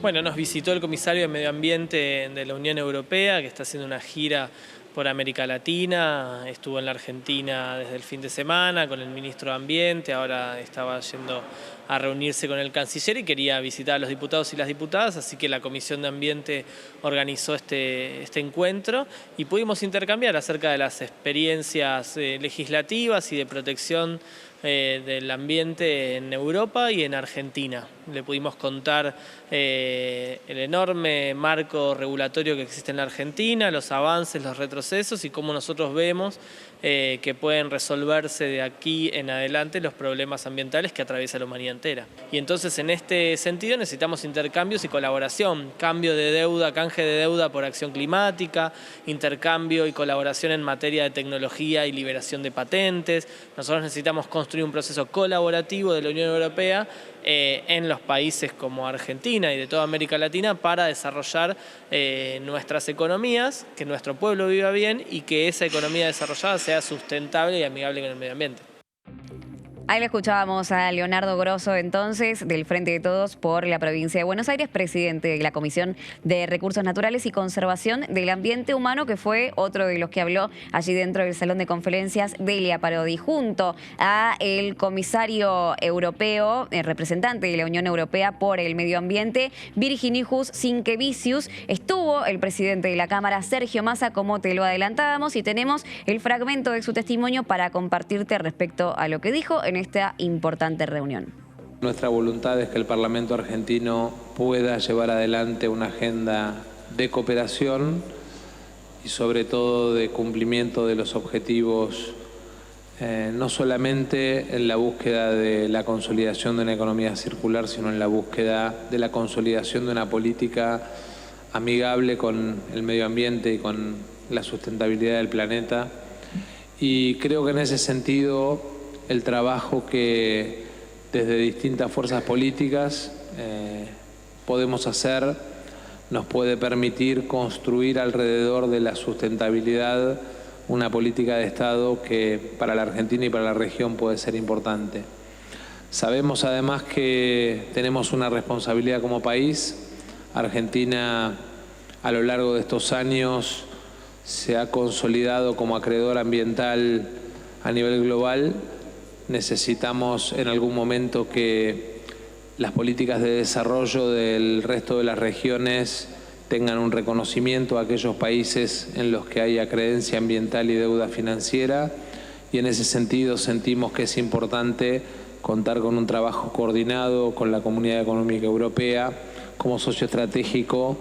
Bueno, nos visitó el comisario de Medio Ambiente de la Unión Europea, que está haciendo una gira por América Latina. Estuvo en la Argentina desde el fin de semana con el ministro de Ambiente, ahora estaba yendo a reunirse con el canciller y quería visitar a los diputados y las diputadas, así que la Comisión de Ambiente organizó este encuentro y pudimos intercambiar acerca de las experiencias legislativas y de protección del ambiente en Europa y en Argentina. Le pudimos contar el enorme marco regulatorio que existe en la Argentina, los avances, los retrocesos y cómo nosotros vemos que pueden resolverse de aquí en adelante los problemas ambientales que atraviesa la humanidad entera. Y entonces en este sentido necesitamos intercambios y colaboración, cambio de deuda, canje de deuda por acción climática, intercambio y colaboración en materia de tecnología y liberación de patentes. Nosotros necesitamos construir un proceso colaborativo de la Unión Europea en los países como Argentina y de toda América Latina para desarrollar nuestras economías, que nuestro pueblo viva bien y que esa economía desarrollada sea sustentable y amigable con el medio ambiente. Ahí le escuchábamos a Leonardo Grosso, entonces, del Frente de Todos por la provincia de Buenos Aires, presidente de la Comisión de Recursos Naturales y Conservación del Ambiente Humano, que fue otro de los que habló allí dentro del Salón de Conferencias Delia Parodi, junto a el comisario europeo, el representante de la Unión Europea por el Medio Ambiente, Virginijus Sinkevicius. Estuvo el presidente de la Cámara, Sergio Massa, como te lo adelantábamos, y tenemos el fragmento de su testimonio para compartirte respecto a lo que dijo en esta importante reunión. Nuestra voluntad es que el Parlamento argentino pueda llevar adelante una agenda de cooperación y sobre todo de cumplimiento de los objetivos, no solamente en la búsqueda de la consolidación de una economía circular, sino en la búsqueda de la consolidación de una política amigable con el medio ambiente y con la sustentabilidad del planeta. Y creo que en ese sentido el trabajo que desde distintas fuerzas políticas podemos hacer nos puede permitir construir alrededor de la sustentabilidad una política de Estado que para la Argentina y para la región puede ser importante. Sabemos además que tenemos una responsabilidad como país. Argentina a lo largo de estos años se ha consolidado como acreedor ambiental a nivel global. Necesitamos en algún momento que las políticas de desarrollo del resto de las regiones tengan un reconocimiento a aquellos países en los que haya creencia ambiental y deuda financiera, y en ese sentido sentimos que es importante contar con un trabajo coordinado con la Comunidad Económica Europea como socio estratégico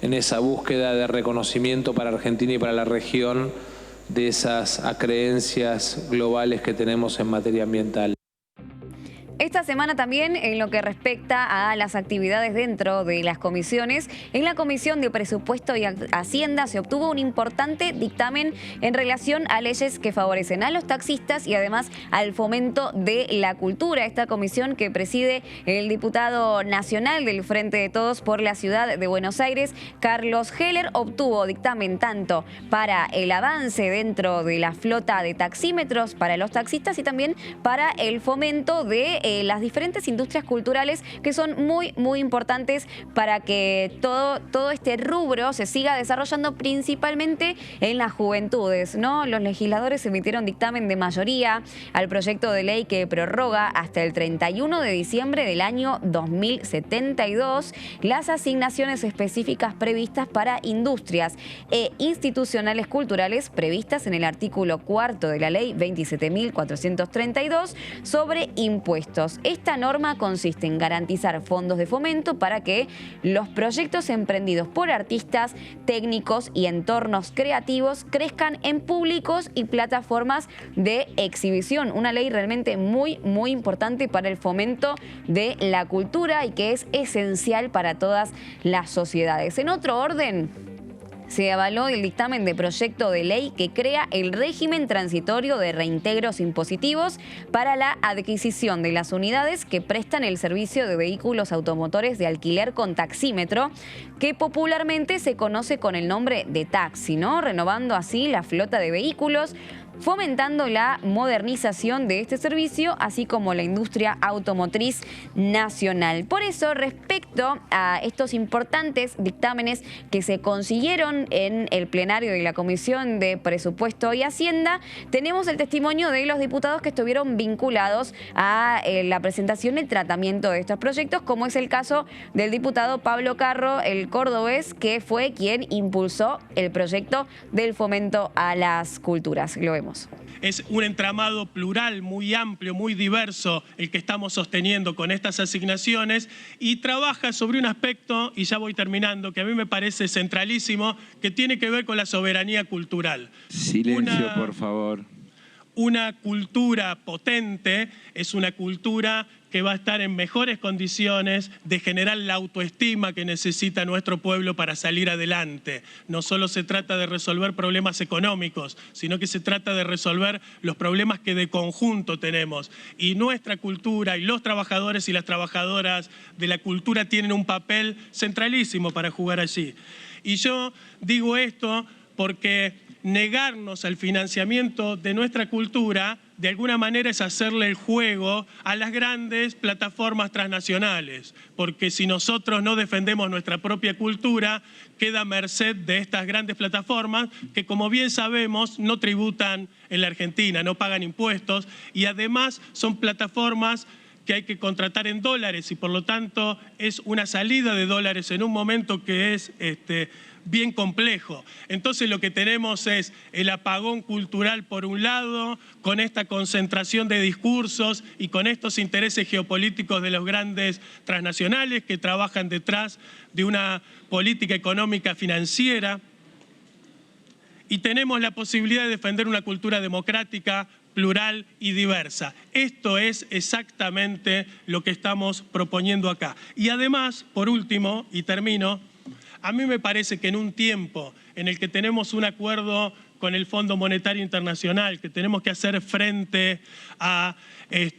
en esa búsqueda de reconocimiento para Argentina y para la región de esas creencias globales que tenemos en materia ambiental. Esta semana también, en lo que respecta a las actividades dentro de las comisiones, en la Comisión de Presupuesto y Hacienda se obtuvo un importante dictamen en relación a leyes que favorecen a los taxistas y además al fomento de la cultura. Esta comisión, que preside el diputado nacional del Frente de Todos por la Ciudad de Buenos Aires, Carlos Heller, obtuvo dictamen tanto para el avance dentro de la flota de taxímetros para los taxistas y también para el fomento de las diferentes industrias culturales que son muy, muy importantes para que todo este rubro se siga desarrollando principalmente en las juventudes, ¿no? Los legisladores emitieron dictamen de mayoría al proyecto de ley que prorroga hasta el 31 de diciembre del año 2072 las asignaciones específicas previstas para industrias e institucionales culturales previstas en el artículo 4 de la ley 27.432 sobre impuestos. Esta norma consiste en garantizar fondos de fomento para que los proyectos emprendidos por artistas, técnicos y entornos creativos crezcan en públicos y plataformas de exhibición. Una ley realmente muy, muy importante para el fomento de la cultura y que es esencial para todas las sociedades. En otro orden, se avaló el dictamen de proyecto de ley que crea el régimen transitorio de reintegros impositivos para la adquisición de las unidades que prestan el servicio de vehículos automotores de alquiler con taxímetro, que popularmente se conoce con el nombre de taxi, ¿no? Renovando así la flota de vehículos, fomentando la modernización de este servicio, así como la industria automotriz nacional. Por eso, respecto a estos importantes dictámenes que se consiguieron en el plenario de la Comisión de Presupuesto y Hacienda, tenemos el testimonio de los diputados que estuvieron vinculados a la presentación y el tratamiento de estos proyectos, como es el caso del diputado Pablo Carro, el cordobés, que fue quien impulsó el proyecto del fomento a las culturas. Lo vemos. Es un entramado plural, muy amplio, muy diverso el que estamos sosteniendo con estas asignaciones y trabaja sobre un aspecto, y ya voy terminando, que a mí me parece centralísimo, que tiene que ver con la soberanía cultural. Silencio, por favor. Una cultura potente es una cultura que va a estar en mejores condiciones de generar la autoestima que necesita nuestro pueblo para salir adelante. No solo se trata de resolver problemas económicos, sino que se trata de resolver los problemas que de conjunto tenemos. Y nuestra cultura y los trabajadores y las trabajadoras de la cultura tienen un papel centralísimo para jugar allí. Y yo digo esto porque negarnos al financiamiento de nuestra cultura de alguna manera es hacerle el juego a las grandes plataformas transnacionales, porque si nosotros no defendemos nuestra propia cultura, queda a merced de estas grandes plataformas que, como bien sabemos, no tributan en la Argentina, no pagan impuestos y además son plataformas que hay que contratar en dólares y por lo tanto es una salida de dólares en un momento que es bien complejo. Entonces lo que tenemos es el apagón cultural por un lado, con esta concentración de discursos y con estos intereses geopolíticos de los grandes transnacionales que trabajan detrás de una política económica financiera. Y tenemos la posibilidad de defender una cultura democrática, plural y diversa. Esto es exactamente lo que estamos proponiendo acá. Y además, por último, y termino, a mí me parece que en un tiempo en el que tenemos un acuerdo con el Fondo Monetario Internacional, que tenemos que hacer frente a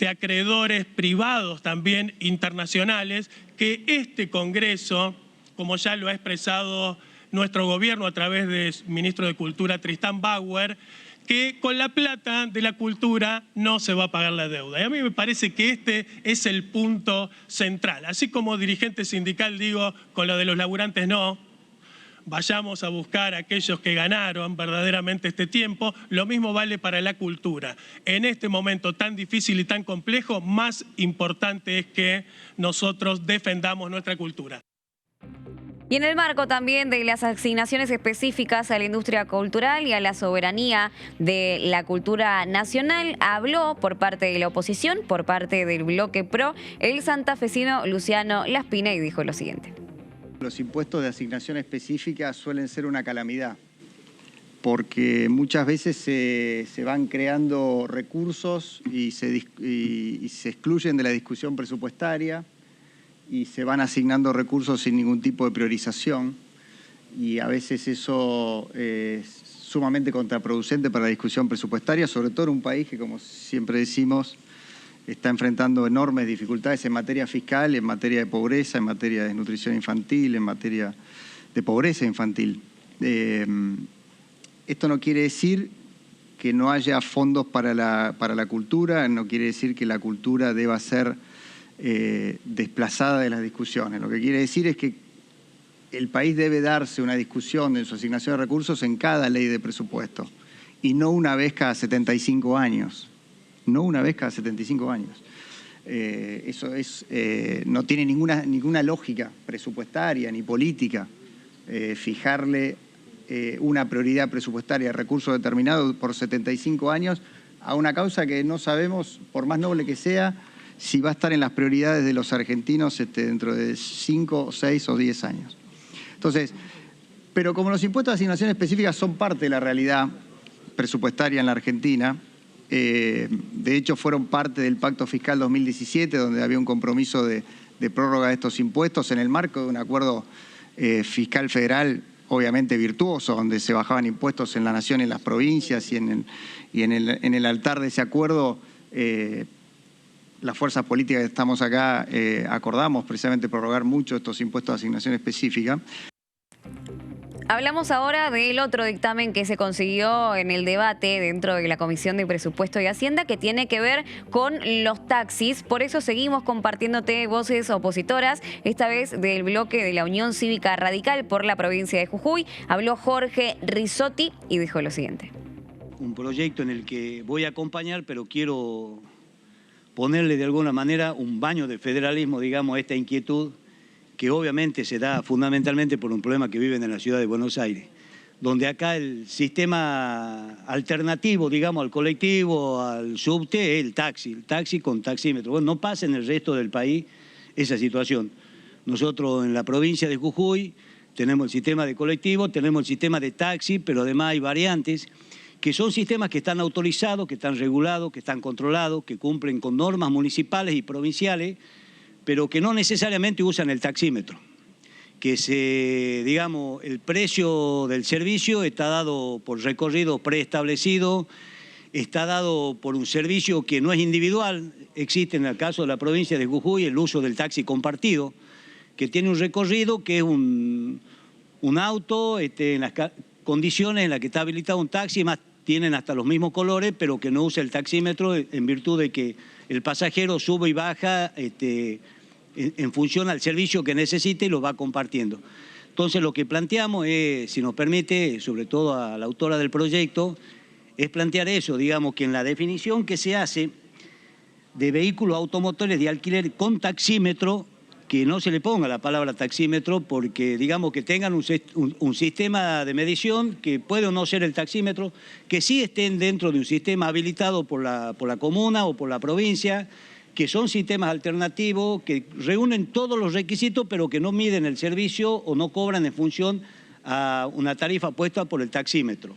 acreedores privados también internacionales, que este Congreso, como ya lo ha expresado nuestro gobierno a través del ministro de Cultura Tristán Bauer, que con la plata de la cultura no se va a pagar la deuda. Y a mí me parece que este es el punto central. Así como dirigente sindical digo, con lo de los laburantes no, vayamos a buscar a aquellos que ganaron verdaderamente este tiempo, lo mismo vale para la cultura. En este momento tan difícil y tan complejo, más importante es que nosotros defendamos nuestra cultura. Y en el marco también de las asignaciones específicas a la industria cultural y a la soberanía de la cultura nacional, habló por parte de la oposición, por parte del bloque PRO, el santafesino Luciano Laspina y dijo lo siguiente. Los impuestos de asignación específica suelen ser una calamidad, porque muchas veces se van creando recursos y se excluyen de la discusión presupuestaria, y se van asignando recursos sin ningún tipo de priorización y a veces eso es sumamente contraproducente para la discusión presupuestaria, sobre todo en un país que, como siempre decimos, está enfrentando enormes dificultades en materia fiscal, en materia de pobreza, en materia de desnutrición infantil, en materia de pobreza infantil. Esto no quiere decir que no haya fondos para la cultura, no quiere decir que la cultura deba ser desplazada de las discusiones. Lo que quiere decir es que el país debe darse una discusión de su asignación de recursos en cada ley de presupuesto y no una vez cada 75 años. No una vez cada 75 años. Eso no tiene ninguna lógica presupuestaria ni política fijarle una prioridad presupuestaria de recursos determinados por 75 años a una causa que no sabemos, por más noble que sea, si va a estar en las prioridades de los argentinos dentro de 5, 6 o 10 años. Entonces, pero como los impuestos de asignación específica son parte de la realidad presupuestaria en la Argentina, de hecho fueron parte del Pacto Fiscal 2017, donde había un compromiso de prórroga de estos impuestos en el marco de un acuerdo fiscal federal obviamente virtuoso, donde se bajaban impuestos en la nación y en las provincias, y en el altar de ese acuerdo las fuerzas políticas que estamos acá acordamos precisamente prorrogar mucho estos impuestos de asignación específica. Hablamos ahora del otro dictamen que se consiguió en el debate dentro de la Comisión de Presupuesto y Hacienda, que tiene que ver con los taxis. Por eso seguimos compartiéndote voces opositoras, esta vez del bloque de la Unión Cívica Radical por la provincia de Jujuy. Habló Jorge Rizzotti y dijo lo siguiente. Un proyecto en el que voy a acompañar, pero quiero ponerle de alguna manera un baño de federalismo, digamos, a esta inquietud que obviamente se da fundamentalmente por un problema que viven en la ciudad de Buenos Aires, donde acá el sistema alternativo, digamos, al colectivo, al subte, es el taxi con taxímetro. Bueno, no pasa en el resto del país esa situación. Nosotros en la provincia de Jujuy tenemos el sistema de colectivo, tenemos el sistema de taxi, pero además hay variantes que son sistemas que están autorizados, que están regulados, que están controlados, que cumplen con normas municipales y provinciales, pero que no necesariamente usan el taxímetro, que digamos, el precio del servicio está dado por recorrido preestablecido, está dado por un servicio que no es individual. Existe en el caso de la provincia de Jujuy el uso del taxi compartido, que tiene un recorrido que es un auto en las condiciones en las que está habilitado un taxi, más tienen hasta los mismos colores, pero que no usa el taxímetro en virtud de que el pasajero sube y baja en función al servicio que necesite y lo va compartiendo. Entonces lo que planteamos es, si nos permite, sobre todo a la autora del proyecto, es plantear eso, digamos, que en la definición que se hace de vehículos automotores de alquiler con taxímetro, que no se le ponga la palabra taxímetro, porque digamos que tengan un sistema de medición que puede o no ser el taxímetro, que sí estén dentro de un sistema habilitado por la comuna o por la provincia, que son sistemas alternativos, que reúnen todos los requisitos, pero que no miden el servicio o no cobran en función a una tarifa puesta por el taxímetro.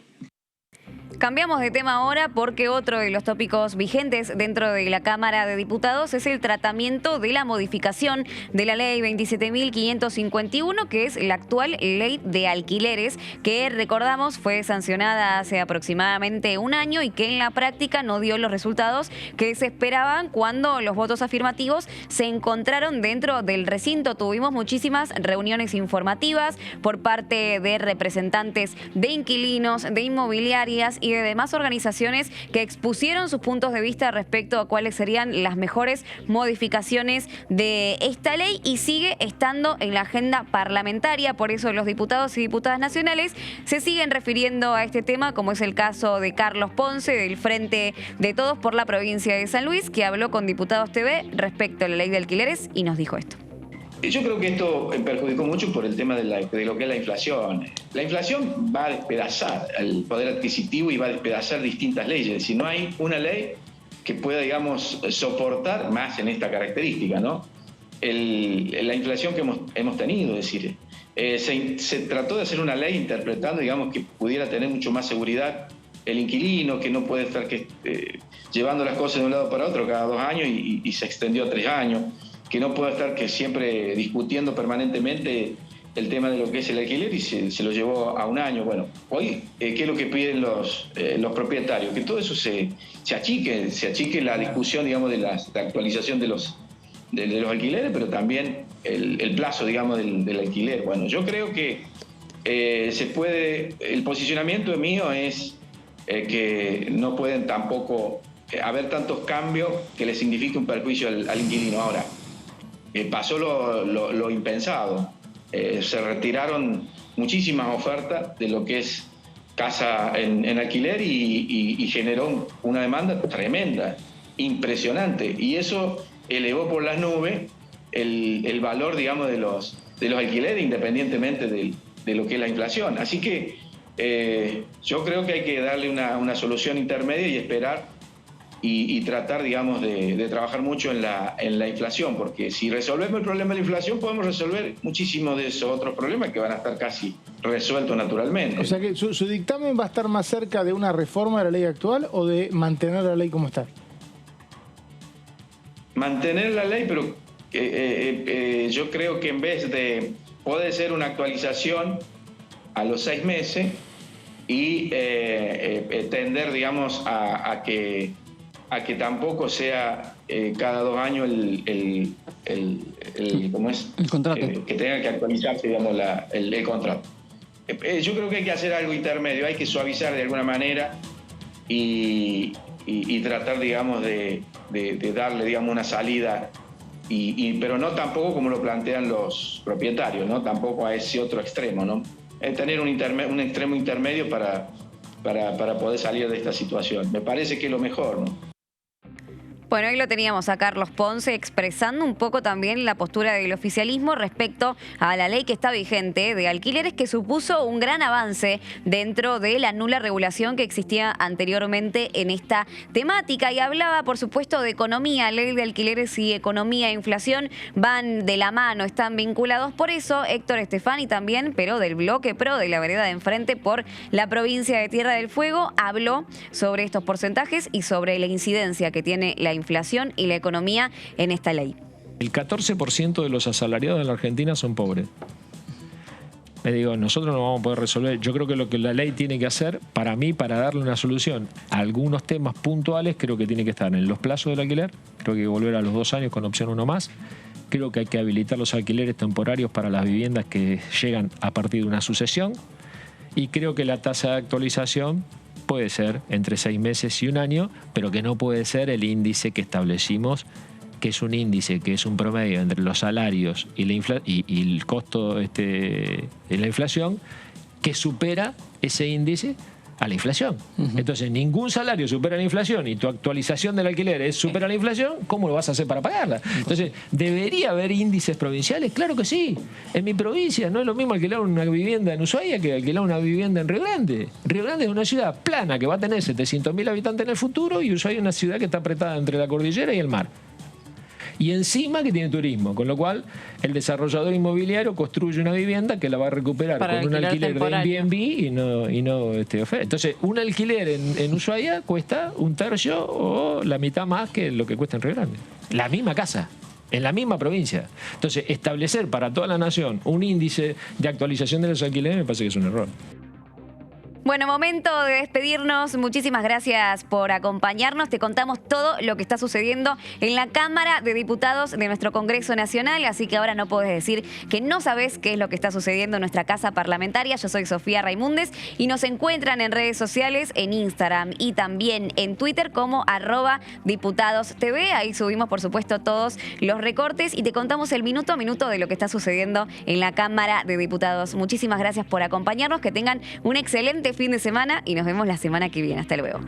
Cambiamos de tema ahora porque otro de los tópicos vigentes dentro de la Cámara de Diputados es el tratamiento de la modificación de la ley 27.551, que es la actual ley de alquileres, que recordamos fue sancionada hace aproximadamente un año y que en la práctica no dio los resultados que se esperaban cuando los votos afirmativos se encontraron dentro del recinto. Tuvimos muchísimas reuniones informativas por parte de representantes de inquilinos, de inmobiliarias y de demás organizaciones que expusieron sus puntos de vista respecto a cuáles serían las mejores modificaciones de esta ley, y sigue estando en la agenda parlamentaria. Por eso los diputados y diputadas nacionales se siguen refiriendo a este tema, como es el caso de Carlos Ponce, del Frente de Todos por la provincia de San Luis, que habló con Diputados TV respecto a la ley de alquileres y nos dijo esto. Yo creo que esto perjudicó mucho por el tema de lo que es la inflación. La inflación va a despedazar el poder adquisitivo y va a despedazar distintas leyes. Si no hay una ley que pueda, digamos, soportar más en esta característica, ¿no? La inflación que hemos tenido, es decir, se trató de hacer una ley interpretando, digamos, que pudiera tener mucho más seguridad el inquilino, que no puede estar llevando las cosas de un lado para otro cada 2 años y se extendió a 3 años. Que no pueda estar siempre discutiendo permanentemente el tema de lo que es el alquiler y se lo llevó a 1 año. Bueno, hoy, ¿qué es lo que piden los propietarios? Que todo eso se achique la discusión, digamos, de la actualización de los alquileres, pero también el plazo, digamos, del alquiler. Bueno, yo creo que el posicionamiento mío es que no pueden tampoco haber tantos cambios que le signifique un perjuicio al inquilino. Ahora, pasó lo impensado. Se retiraron muchísimas ofertas de lo que es casa en alquiler y generó una demanda tremenda, impresionante. Y eso elevó por las nubes el valor, digamos, de los alquileres, independientemente de lo que es la inflación. Así que yo creo que hay que darle una solución intermedia y esperar y tratar, digamos, de trabajar mucho en la inflación, porque si resolvemos el problema de la inflación podemos resolver muchísimos de esos otros problemas que van a estar casi resueltos naturalmente. O sea que su dictamen va a estar más cerca de una reforma de la ley actual o de mantener la ley como está. Mantener la ley, pero yo creo que en vez de puede ser una actualización a los 6 meses y tender, digamos, a que tampoco sea cada 2 años ¿cómo es? El contrato. Que tenga que actualizarse, digamos, el contrato. Yo creo que hay que hacer algo intermedio, hay que suavizar de alguna manera y tratar, digamos, de darle, digamos, una salida, pero no tampoco como lo plantean los propietarios, ¿no? Tampoco a ese otro extremo, ¿no? Tener un extremo intermedio para poder salir de esta situación. Me parece que es lo mejor, ¿no? Bueno, hoy lo teníamos a Carlos Ponce expresando un poco también la postura del oficialismo respecto a la ley que está vigente de alquileres, que supuso un gran avance dentro de la nula regulación que existía anteriormente en esta temática. Y hablaba, por supuesto, de economía. Ley de alquileres y economía e inflación van de la mano, están vinculados. Por eso, Héctor Estefani también, pero del bloque PRO, de la vereda de enfrente por la provincia de Tierra del Fuego, habló sobre estos porcentajes y sobre la incidencia que tiene la inflación y la economía en esta ley. El 14% de los asalariados en la Argentina son pobres. Le digo, nosotros no vamos a poder resolver. Yo creo que lo que la ley tiene que hacer, para mí, para darle una solución a algunos temas puntuales, creo que tiene que estar en los plazos del alquiler. Creo que hay que volver a los 2 años con opción 1 más. Creo que hay que habilitar los alquileres temporarios para las viviendas que llegan a partir de una sucesión. Y creo que la tasa de actualización puede ser entre 6 meses y 1 año, pero que no puede ser el índice que establecimos, que es un índice que es un promedio entre los salarios y el costo de la inflación, que supera ese índice a la inflación. Entonces, ningún salario supera la inflación y tu actualización del alquiler supera la inflación, ¿cómo lo vas a hacer para pagarla? Entonces, ¿debería haber índices provinciales? Claro que sí. En mi provincia no es lo mismo alquilar una vivienda en Ushuaia que alquilar una vivienda en Río Grande. Río Grande es una ciudad plana que va a tener 700.000 habitantes en el futuro y Ushuaia es una ciudad que está apretada entre la cordillera y el mar. Y encima que tiene turismo, con lo cual el desarrollador inmobiliario construye una vivienda que la va a recuperar para con un alquiler temporario de Airbnb y no oferta. Entonces, un alquiler en Ushuaia cuesta 1/3 o la mitad más que lo que cuesta en Río Grande. La misma casa, en la misma provincia. Entonces, establecer para toda la nación un índice de actualización de los alquileres me parece que es un error. Bueno, momento de despedirnos. Muchísimas gracias por acompañarnos. Te contamos todo lo que está sucediendo en la Cámara de Diputados de nuestro Congreso Nacional, así que ahora no podés decir que no sabés qué es lo que está sucediendo en nuestra casa parlamentaria. Yo soy Sofía Raimundes y nos encuentran en redes sociales, en Instagram y también en Twitter como @diputadostv. Ahí subimos, por supuesto, todos los recortes y te contamos el minuto a minuto de lo que está sucediendo en la Cámara de Diputados. Muchísimas gracias por acompañarnos. Que tengan un excelente fin de semana y nos vemos la semana que viene. Hasta luego.